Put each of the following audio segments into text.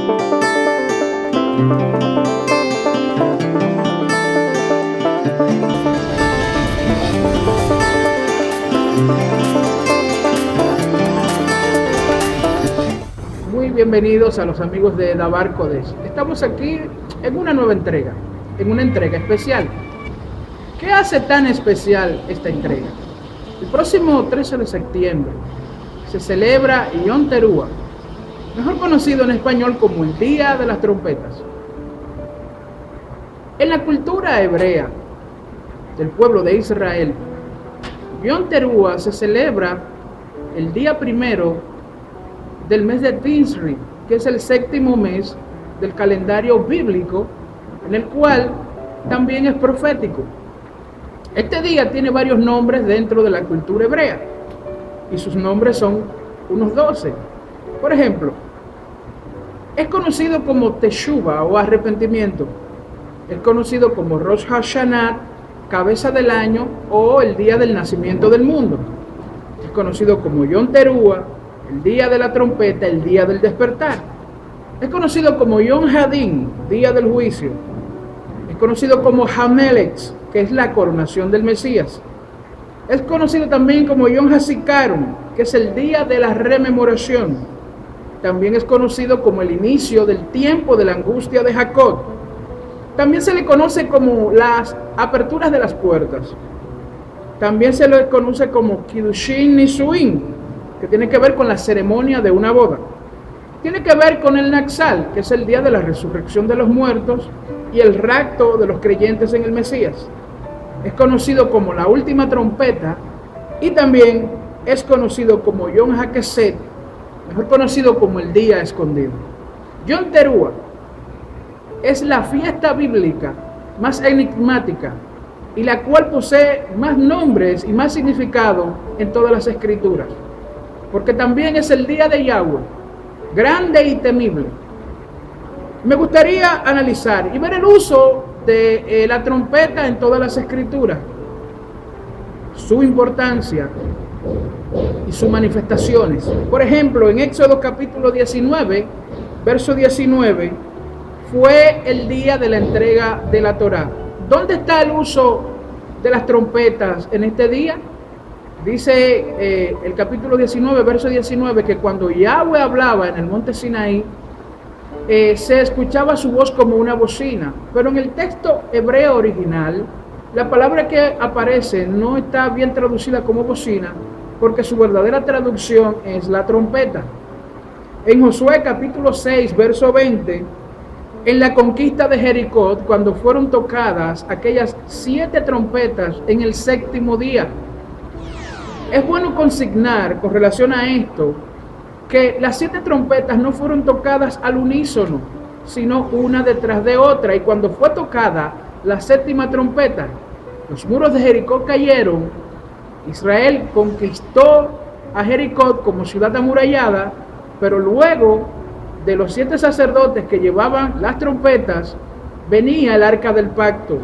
Muy bienvenidos a los amigos de Dabar Kodesh. Estamos aquí en una nueva entrega, en una entrega especial. ¿Qué hace tan especial esta entrega? El próximo 13 de septiembre se celebra Yom Teruah, mejor conocido en español como el Día de las Trompetas. En la cultura hebrea del pueblo de Israel, Yom Teruah se celebra el día primero del mes de Tisri, que es el séptimo mes del calendario bíblico, en el cual también es profético. Este día tiene varios nombres dentro de la cultura hebrea, y sus nombres son unos 12. Por ejemplo, es conocido como Teshuvah o arrepentimiento, es conocido como Rosh Hashanah, cabeza del año, o el día del nacimiento del mundo. Es conocido como Yom Teruah, el día de la trompeta, el día del despertar. Es conocido como Yom Hadin, día del juicio. Es conocido como Hamelech, que es la coronación del Mesías. Es conocido también como Yom HaZikaron, que es el día de la rememoración. También es conocido como el inicio del tiempo de la angustia de Jacob. También se le conoce como las aperturas de las puertas. También se le conoce como Kiddushin Nisuin, que tiene que ver con la ceremonia de una boda. Tiene que ver con el Naxal, que es el día de la resurrección de los muertos y el rapto de los creyentes en el Mesías. Es conocido como la última trompeta y también es conocido como Yom HaKeset, mejor conocido como el día escondido. Yom Teruah es la fiesta bíblica más enigmática y la cual posee más nombres y más significado en todas las escrituras, porque también es el día de Yahweh, grande y temible. Me gustaría analizar y ver el uso de la trompeta en todas las escrituras, su importancia y sus manifestaciones. Por ejemplo, en Éxodo capítulo 19, verso 19, fue el día de la entrega de la Torá. ¿Dónde está el uso de las trompetas en este día? Dice el capítulo 19, verso 19, que cuando Yahweh hablaba en el monte Sinaí, se escuchaba su voz como una bocina. Pero en el texto hebreo original, la palabra que aparece no está bien traducida como bocina, porque su verdadera traducción es la trompeta. En Josué capítulo 6, verso 20, en la conquista de Jericó, cuando fueron tocadas aquellas 7 trompetas en el séptimo día. Es bueno consignar con relación a esto que las 7 trompetas no fueron tocadas al unísono, sino una detrás de otra. Y cuando fue tocada la séptima trompeta, los muros de Jericó cayeron. Israel conquistó a Jericó como ciudad amurallada, pero luego de los 7 sacerdotes que llevaban las trompetas, venía el arca del pacto,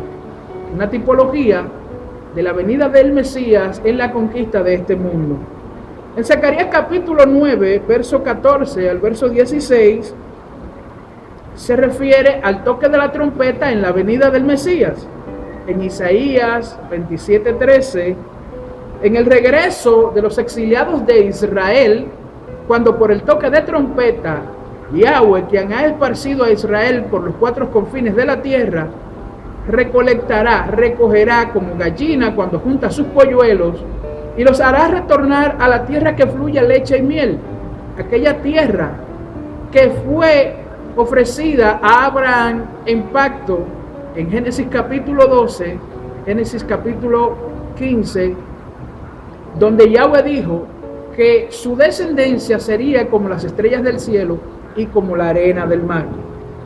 una tipología de la venida del Mesías en la conquista de este mundo. En Zacarías capítulo 9, verso 14 al verso 16, se refiere al toque de la trompeta en la venida del Mesías. En Isaías 27:13, en el regreso de los exiliados de Israel, cuando por el toque de trompeta, Yahweh, quien ha esparcido a Israel por los 4 confines de la tierra, recogerá como gallina cuando junta sus polluelos y los hará retornar a la tierra que fluye leche y miel, aquella tierra que fue ofrecida a Abraham en pacto en Génesis capítulo 12, Génesis capítulo 15, donde Yahweh dijo que su descendencia sería como las estrellas del cielo y como la arena del mar.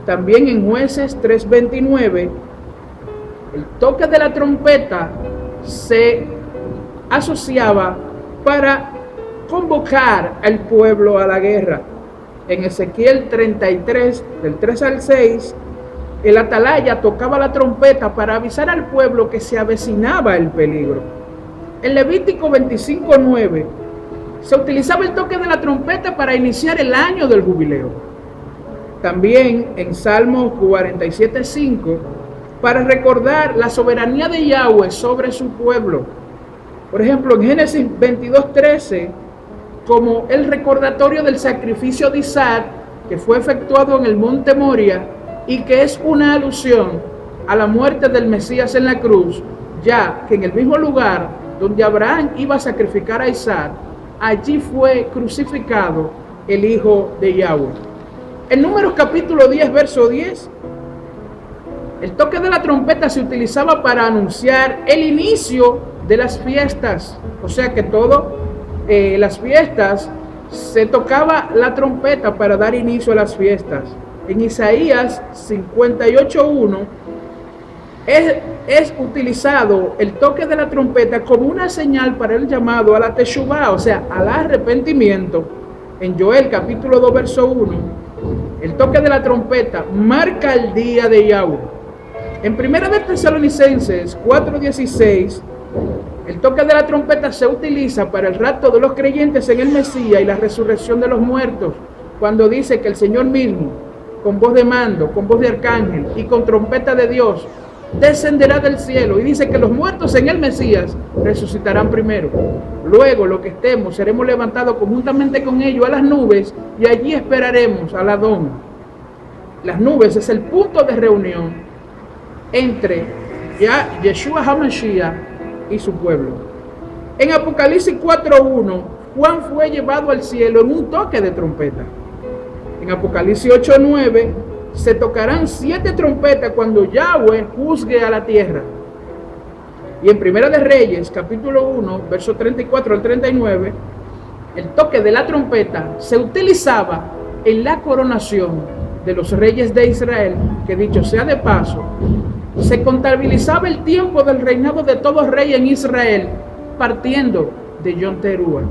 También en Jueces 3:29, el toque de la trompeta se asociaba para convocar al pueblo a la guerra. En Ezequiel 33, del 3 al 6, el atalaya tocaba la trompeta para avisar al pueblo que se avecinaba el peligro. En Levítico 25:9 se utilizaba el toque de la trompeta para iniciar el año del jubileo. también en Salmo 47:5, para recordar la soberanía de Yahweh sobre su pueblo. Por ejemplo, en Génesis 22:13, como el recordatorio del sacrificio de Isaac, que fue efectuado en el monte Moria, y que es una alusión a la muerte del Mesías en la cruz, ya que en el mismo lugar donde Abraham iba a sacrificar a Isaac, allí fue crucificado el Hijo de Yahweh. En Números capítulo 10, verso 10, el toque de la trompeta se utilizaba para anunciar el inicio de las fiestas. O sea que las fiestas se tocaba la trompeta para dar inicio a las fiestas. En Isaías 58:1 es utilizado el toque de la trompeta como una señal para el llamado a la teshuvá, o sea, al arrepentimiento. En Joel capítulo 2, verso 1, el toque de la trompeta marca el día de Yahweh. En 1 de Tesalonicenses 4:16, el toque de la trompeta se utiliza para el rapto de los creyentes en el Mesías y la resurrección de los muertos, cuando dice que el Señor mismo, con voz de mando, con voz de arcángel y con trompeta de Dios, descenderá del cielo, y dice que los muertos en el Mesías resucitarán primero. Luego, los que estemos, seremos levantados conjuntamente con ellos a las nubes, y allí esperaremos al Adón. Las nubes es el punto de reunión entre Yeshua HaMashiach y su pueblo. En Apocalipsis 4:1, Juan fue llevado al cielo en un toque de trompeta. En Apocalipsis 8:9, se tocarán 7 trompetas cuando Yahweh juzgue a la tierra. Y en Primera de Reyes, capítulo 1, versos 34 al 39, el toque de la trompeta se utilizaba en la coronación de los reyes de Israel, que dicho sea de paso, se contabilizaba el tiempo del reinado de todo rey en Israel, partiendo de Yom Teruah.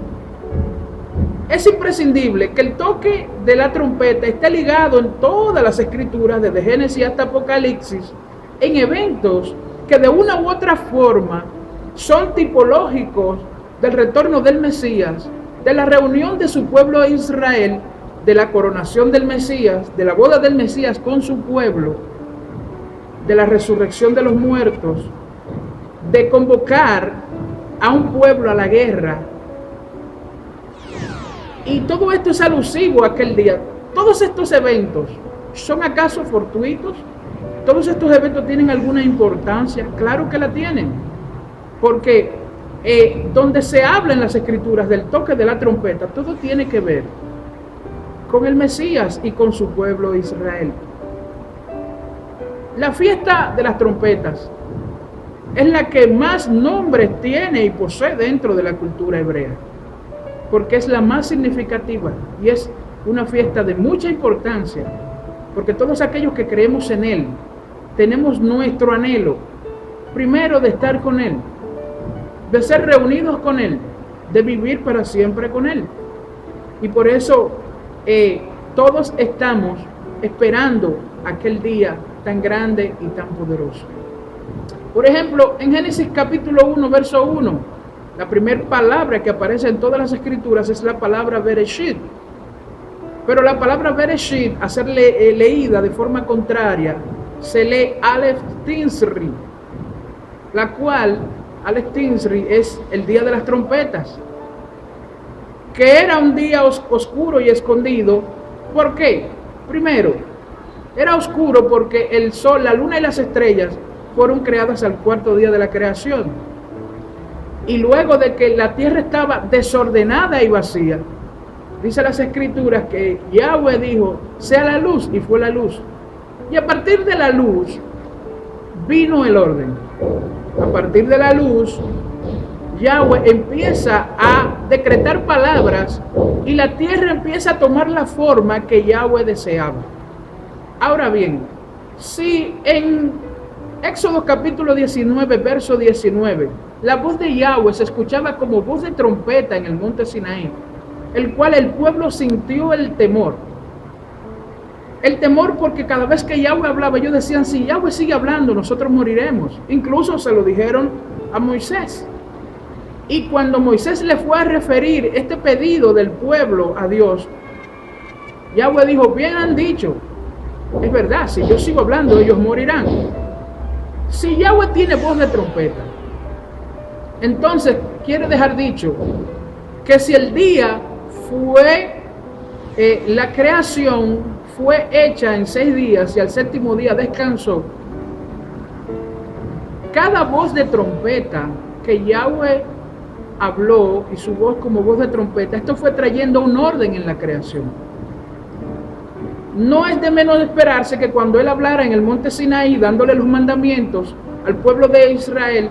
Es imprescindible que el toque de la trompeta esté ligado en todas las escrituras, desde Génesis hasta Apocalipsis, en eventos que de una u otra forma son tipológicos del retorno del Mesías, de la reunión de su pueblo Israel, de la coronación del Mesías, de la boda del Mesías con su pueblo, de la resurrección de los muertos, de convocar a un pueblo a la guerra. Y todo esto es alusivo a aquel día. Todos estos eventos, ¿son acaso fortuitos? ¿Todos estos eventos tienen alguna importancia? Claro que la tienen. Porque donde se habla en las escrituras del toque de la trompeta, todo tiene que ver con el Mesías y con su pueblo Israel. La fiesta de las trompetas es la que más nombres tiene y posee dentro de la cultura hebrea, porque es la más significativa y es una fiesta de mucha importancia, porque todos aquellos que creemos en Él tenemos nuestro anhelo, primero de estar con Él, de ser reunidos con Él, de vivir para siempre con Él. Y por eso todos estamos esperando aquel día tan grande y tan poderoso. Por ejemplo, en Génesis capítulo 1, verso 1, la primera palabra que aparece en todas las escrituras es la palabra Bereshit. Pero la palabra Bereshit, a ser leída de forma contraria, se lee Aleph Tinsri, la cual, Aleph Tinsri, es el día de las trompetas, que era un día oscuro y escondido. ¿Por qué? Primero, era oscuro porque el sol, la luna y las estrellas fueron creadas al cuarto día de la creación. Y luego de que la tierra estaba desordenada y vacía, dice las escrituras que Yahweh dijo, sea la luz, y fue la luz. Y a partir de la luz vino el orden. A partir de la luz, Yahweh empieza a decretar palabras y la tierra empieza a tomar la forma que Yahweh deseaba. Ahora bien, si en Éxodo capítulo 19, verso 19, la voz de Yahweh se escuchaba como voz de trompeta en el monte Sinaí, el cual el pueblo sintió el temor. El temor porque cada vez que Yahweh hablaba, ellos decían, si Yahweh sigue hablando, nosotros moriremos. Incluso se lo dijeron a Moisés. Y cuando Moisés le fue a referir este pedido del pueblo a Dios, Yahweh dijo, bien han dicho, Es verdad, si yo sigo hablando, ellos morirán. Si Yahweh tiene voz de trompeta, entonces quiere dejar dicho que si el día fue, la creación fue hecha en 6 días y al séptimo día descansó, cada voz de trompeta que Yahweh habló y su voz como voz de trompeta, esto fue trayendo un orden en la creación. No es de menos de esperarse que cuando él hablara en el monte Sinaí, dándole los mandamientos al pueblo de Israel,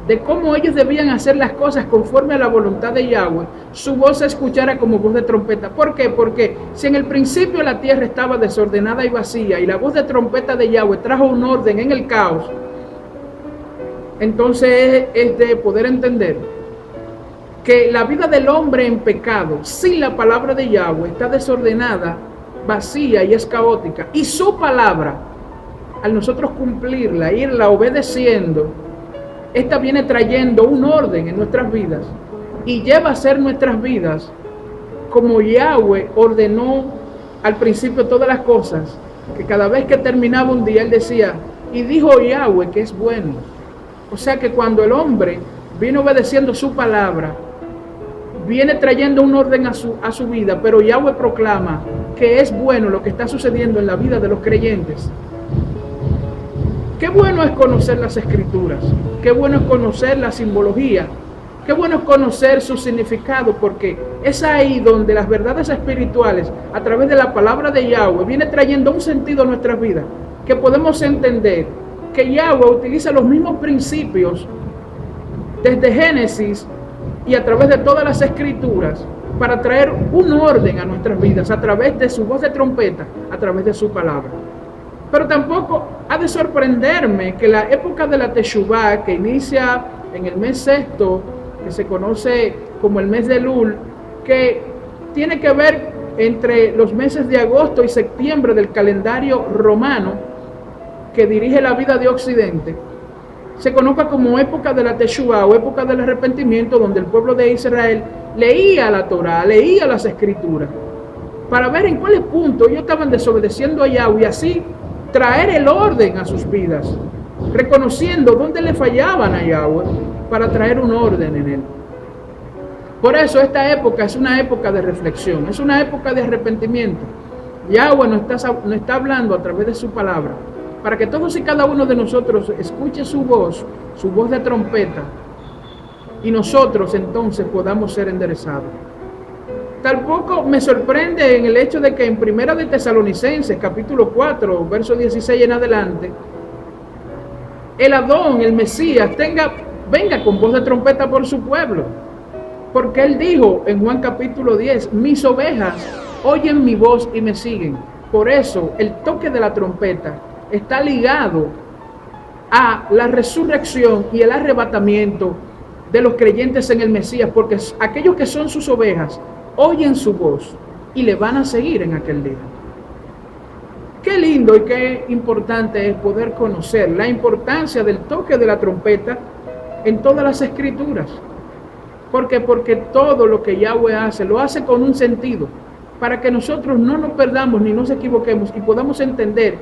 de cómo ellos debían hacer las cosas conforme a la voluntad de Yahweh, su voz se escuchara como voz de trompeta. ¿Por qué? Porque si en el principio la tierra estaba desordenada y vacía, y la voz de trompeta de Yahweh trajo un orden en el caos, entonces es de poder entender que la vida del hombre en pecado, sin la palabra de Yahweh, está desordenada, vacía y es caótica. Y su palabra, al nosotros cumplirla, irla obedeciendo, esta viene trayendo un orden en nuestras vidas y lleva a ser nuestras vidas como Yahweh ordenó al principio todas las cosas, que cada vez que terminaba un día él decía, y dijo Yahweh que es bueno. O sea que cuando el hombre viene obedeciendo su palabra, viene trayendo un orden a su vida, pero Yahweh proclama que es bueno lo que está sucediendo en la vida de los creyentes. Qué bueno es conocer las escrituras, qué bueno es conocer la simbología, qué bueno es conocer su significado, porque es ahí donde las verdades espirituales, a través de la palabra de Yahweh, viene trayendo un sentido a nuestras vidas, que podemos entender que Yahweh utiliza los mismos principios desde Génesis y a través de todas las escrituras para traer un orden a nuestras vidas, a través de su voz de trompeta, a través de su palabra. Pero tampoco ha de sorprenderme que la época de la Teshuvá, que inicia en el mes sexto, que se conoce como el mes de Elul, que tiene que ver entre los meses de agosto y septiembre del calendario romano, que dirige la vida de Occidente, se conozca como época de la Teshuvá o época del arrepentimiento, donde el pueblo de Israel leía la Torá, leía las escrituras, para ver en cuáles puntos ellos estaban desobedeciendo a Yahweh y así traer el orden a sus vidas, reconociendo dónde le fallaban a Yahweh para traer un orden en él. Por eso esta época es una época de reflexión, es una época de arrepentimiento. Yahweh nos está hablando a través de su palabra, para que todos y cada uno de nosotros escuche su voz de trompeta, y nosotros entonces podamos ser enderezados. Tampoco me sorprende en el hecho de que en Primera de Tesalonicenses, capítulo 4, verso 16 en adelante, el Adón, el Mesías, venga con voz de trompeta por su pueblo. Porque él dijo en Juan capítulo 10, mis ovejas oyen mi voz y me siguen. Por eso el toque de la trompeta está ligado a la resurrección y el arrebatamiento de los creyentes en el Mesías, porque aquellos que son sus ovejas oyen su voz y le van a seguir en aquel día. Qué lindo y qué importante es poder conocer la importancia del toque de la trompeta en todas las escrituras. ¿Por qué? Porque todo lo que Yahweh hace, lo hace con un sentido, para que nosotros no nos perdamos ni nos equivoquemos y podamos entender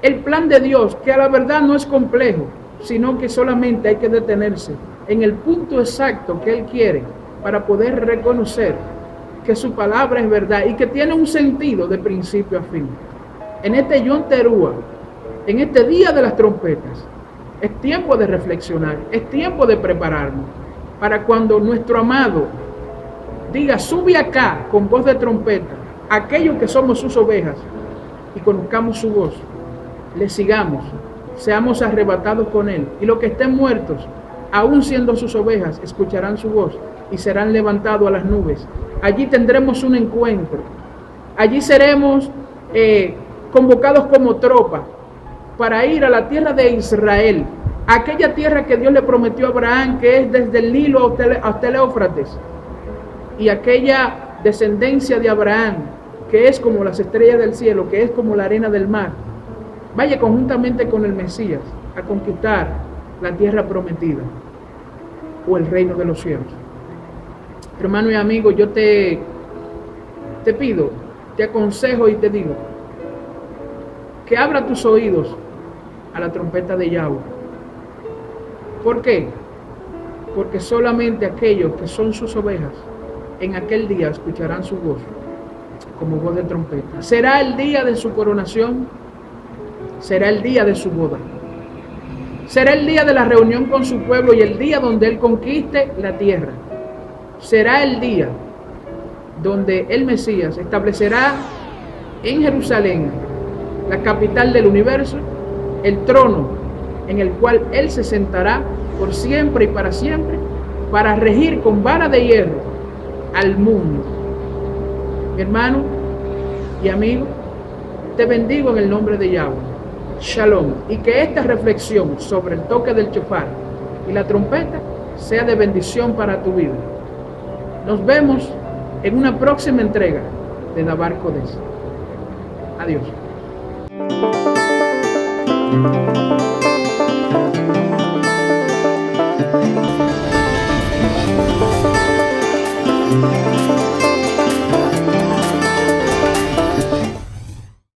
el plan de Dios, que a la verdad no es complejo, sino que solamente hay que detenerse en el punto exacto que Él quiere para poder reconocer que su palabra es verdad y que tiene un sentido de principio a fin. En este Yom Teruah, en este día de las trompetas, es tiempo de reflexionar, es tiempo de prepararnos para cuando nuestro amado diga, sube acá con voz de trompeta, aquellos que somos sus ovejas, y conozcamos su voz, le sigamos, seamos arrebatados con Él, y los que estén muertos, aún siendo sus ovejas, escucharán su voz y serán levantados a las nubes. Allí tendremos un encuentro, allí seremos convocados como tropa para ir a la tierra de Israel, aquella tierra que Dios le prometió a Abraham, que es desde el Nilo hasta el Éufrates, y aquella descendencia de Abraham, que es como las estrellas del cielo, que es como la arena del mar, vaya conjuntamente con el Mesías a conquistar la tierra prometida o el reino de los cielos. Hermano y amigo, yo te pido, te aconsejo y te digo, que abra tus oídos a la trompeta de Yahweh. ¿Por qué? Porque solamente aquellos que son sus ovejas en aquel día escucharán su voz como voz de trompeta. Será el día de su coronación, será el día de su boda, será el día de la reunión con su pueblo y el día donde Él conquiste la tierra. Será el día donde el Mesías establecerá en Jerusalén, la capital del universo, el trono en el cual Él se sentará por siempre y para regir con vara de hierro al mundo. Mi hermano y amigo, te bendigo en el nombre de Yahweh. Shalom. Y que esta reflexión sobre el toque del shofar y la trompeta sea de bendición para tu vida. Nos vemos en una próxima entrega de Dabar Kodesh. Adiós.